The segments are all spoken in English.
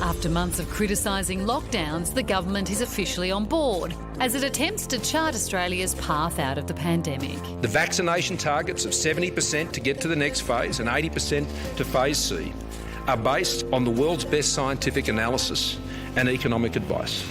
After months of criticising lockdowns, the government is officially on board as it attempts to chart Australia's path out of the pandemic. The vaccination targets of 70% to get to the next phase and 80% to phase C are based on the world's best scientific analysis and economic advice.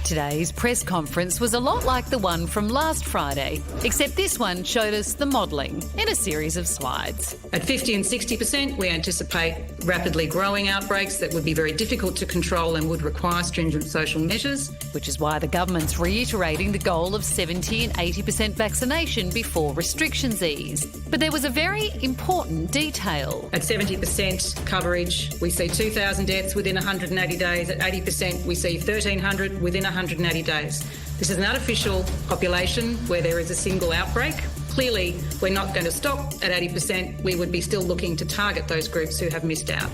Today's press conference was a lot like the one from last Friday, except this one showed us the modelling in a series of slides. At 50 and 60%, we anticipate rapidly growing outbreaks that would be very difficult to control and would require stringent social measures. Which is why the government's reiterating the goal of 70 and 80% vaccination before restrictions ease. But there was a very important detail. At 70% coverage, we see 2,000 deaths within 180 days. At 80%, we see 1,300 within 180 days. This is an artificial population where there is a single outbreak. Clearly, we're not going to stop at 80%. We would be still looking to target those groups who have missed out.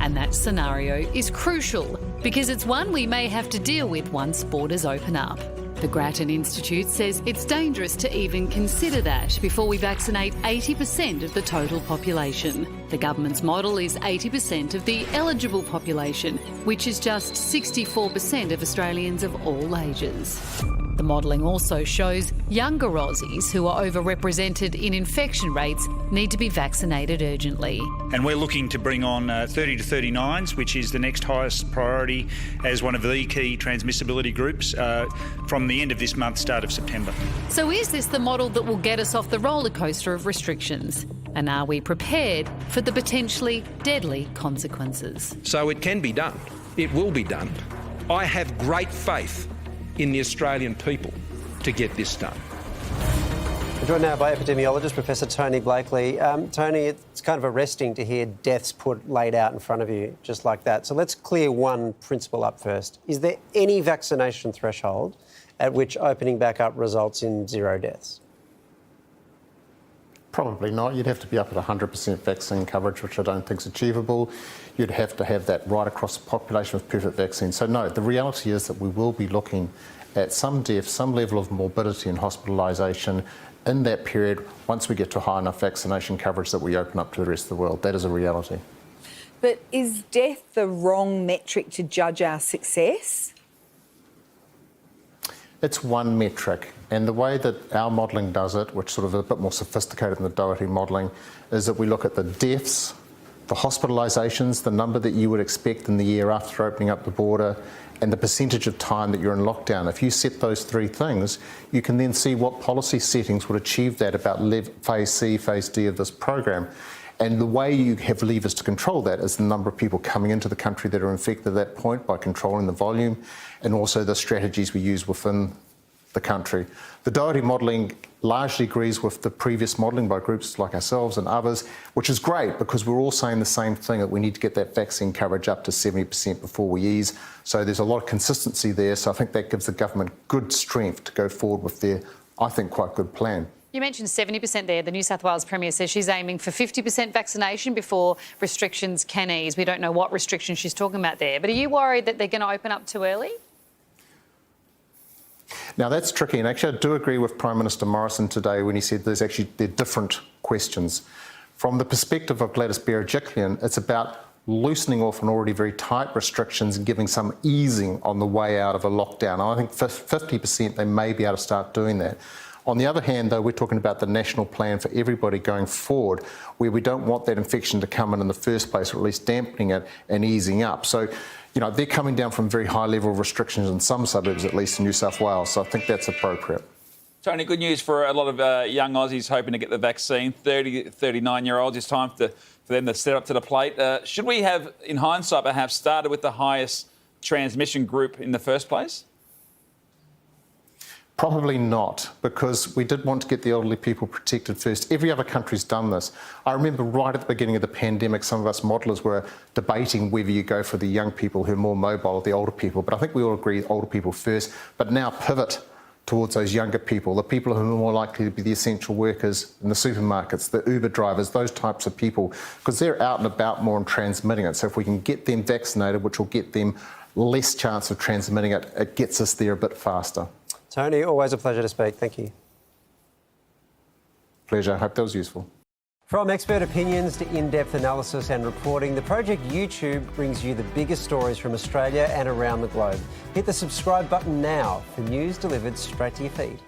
And that scenario is crucial because it's one we may have to deal with once borders open up. The Grattan Institute says it's dangerous to even consider that before we vaccinate 80% of the total population. The government's model is 80% of the eligible population, which is just 64% of Australians of all ages. The modelling also shows younger Aussies who are overrepresented in infection rates need to be vaccinated urgently. And we're looking to bring on 30 to 39s, which is the next highest priority as one of the key transmissibility groups from the end of this month, start of September. So is this the model that will get us off the roller coaster of restrictions? And are we prepared for the potentially deadly consequences? So it can be done. It will be done. I have great faith in the Australian people to get this done. We're joined now by epidemiologist Professor Tony Blakely. Tony, it's kind of arresting to hear deaths laid out in front of you just like that. So let's clear one principle up first. Is there any vaccination threshold at which opening back up results in 0 deaths? Probably not. You'd have to be up at 100% vaccine coverage, which I don't think is achievable. You'd have to have that right across the population with perfect vaccine. So no, the reality is that we will be looking at some deaths, some level of morbidity and hospitalisation in that period once we get to high enough vaccination coverage that we open up to the rest of the world. That is a reality. But is death the wrong metric to judge our success? It's one metric, and the way that our modelling does it, which sort of is a bit more sophisticated than the Doherty modelling, is that we look at the deaths, the hospitalisations, the number that you would expect in the year after opening up the border, and the percentage of time that you're in lockdown. If you set those three things, you can then see what policy settings would achieve that about phase C, phase D of this program. And the way you have levers to control that is the number of people coming into the country that are infected at that point by controlling the volume, and also the strategies we use within the country. The Doherty modelling largely agrees with the previous modelling by groups like ourselves and others, which is great because we're all saying the same thing, that we need to get that vaccine coverage up to 70% before we ease. So there's a lot of consistency there. So I think that gives the government good strength to go forward with their, I think, quite good plan. You mentioned 70% there. The New South Wales Premier says she's aiming for 50% vaccination before restrictions can ease. We don't know what restrictions she's talking about there. But are you worried that they're going to open up too early? Now, that's tricky, and actually I do agree with Prime Minister Morisson today when he said they're different questions. From the perspective of Gladys Berejiklian, it's about loosening off an already very tight restrictions and giving some easing on the way out of a lockdown. And I think 50% they may be able to start doing that. On the other hand, though, we're talking about the national plan for everybody going forward, where we don't want that infection to come in the first place, or at least dampening it and easing up. So, you know, they're coming down from very high level restrictions in some suburbs, at least in New South Wales. So I think that's appropriate. Tony, good news for a lot of young Aussies hoping to get the vaccine. 30 to 39-year-olds, it's time for them to step up to the plate. Should we have, in hindsight, perhaps started with the highest transmission group in the first place? Probably not, because we did want to get the elderly people protected first. Every other country's done this. I remember right at the beginning of the pandemic, some of us modellers were debating whether you go for the young people who are more mobile or the older people, but I think we all agree older people first, but now pivot towards those younger people, the people who are more likely to be the essential workers in the supermarkets, the Uber drivers, those types of people, because they're out and about more and transmitting it. So if we can get them vaccinated, which will get them less chance of transmitting it, it gets us there a bit faster. Tony, always a pleasure to speak. Thank you. Pleasure. I hope that was useful. From expert opinions to in-depth analysis and reporting, the Project YouTube brings you the biggest stories from Australia and around the globe. Hit the subscribe button now for news delivered straight to your feed.